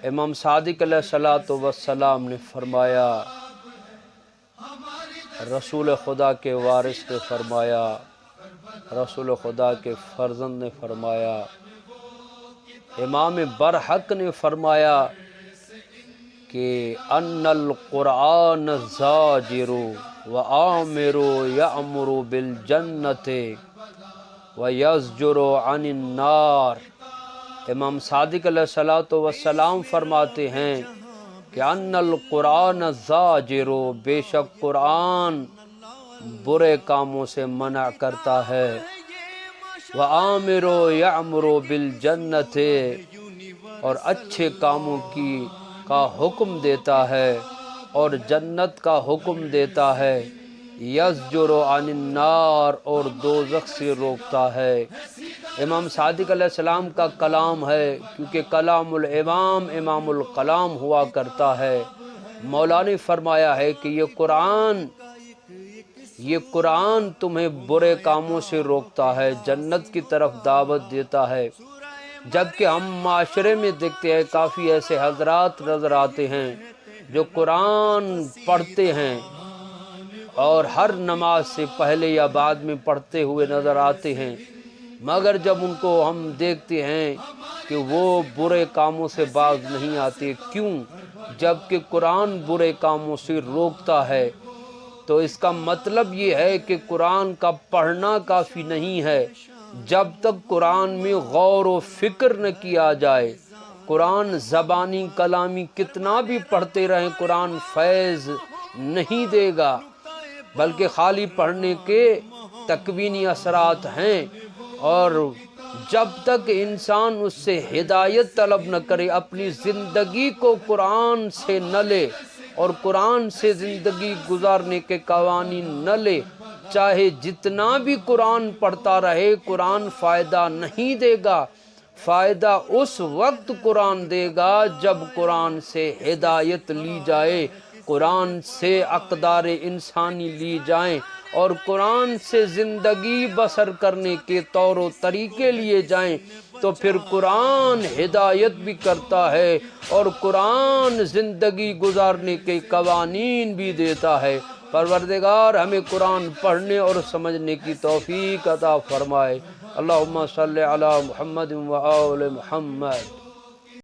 امام صادق علیہ الصلوۃ والسلام نے فرمایا، رسول خدا کے وارث نے فرمایا، رسول خدا کے فرزند نے فرمایا، امام برحق نے فرمایا کہ ان القرآن زاجر وآمر یأمر بالجنت ویزجر عن النار۔ امام صادق علیہ الصلوۃ والسلام فرماتے ہیں کہ ان القرآن زاجر، بے شک قرآن برے کاموں سے منع کرتا ہے، وآمر یأمر بالجنت، اور اچھے کاموں کا حکم دیتا ہے اور جنت کا حکم دیتا ہے، یزجر عن النار، اور دوزخ سے روکتا ہے۔ امام صادق علیہ السلام کا کلام ہے، کیونکہ کلام الامام امام الکلام ہوا کرتا ہے۔ مولا نے فرمایا ہے کہ یہ قرآن تمہیں برے کاموں سے روکتا ہے، جنت کی طرف دعوت دیتا ہے۔ جبکہ ہم معاشرے میں دیکھتے ہیں کافی ایسے حضرات نظر آتے ہیں جو قرآن پڑھتے ہیں اور ہر نماز سے پہلے یا بعد میں پڑھتے ہوئے نظر آتے ہیں، مگر جب ان کو ہم دیکھتے ہیں کہ وہ برے کاموں سے باز نہیں آتے۔ کیوں؟ جبکہ قرآن برے کاموں سے روکتا ہے۔ تو اس کا مطلب یہ ہے کہ قرآن کا پڑھنا کافی نہیں ہے جب تک قرآن میں غور و فکر نہ کیا جائے۔ قرآن زبانی کلامی کتنا بھی پڑھتے رہیں، قرآن فیض نہیں دے گا، بلکہ خالی پڑھنے کے تکوینی اثرات ہیں، اور جب تک انسان اس سے ہدایت طلب نہ کرے، اپنی زندگی کو قرآن سے نہ لے اور قرآن سے زندگی گزارنے کے قوانین نہ لے، چاہے جتنا بھی قرآن پڑھتا رہے، قرآن فائدہ نہیں دے گا۔ فائدہ اس وقت قرآن دے گا جب قرآن سے ہدایت لی جائے، قرآن سے اقدار انسانی لی جائیں اور قرآن سے زندگی بسر کرنے کے طور و طریقے لیے جائیں، تو پھر قرآن ہدایت بھی کرتا ہے اور قرآن زندگی گزارنے کے قوانین بھی دیتا ہے۔ پروردگار ہمیں قرآن پڑھنے اور سمجھنے کی توفیق عطا فرمائے۔ اللہم صلی علی محمد و آل محمد۔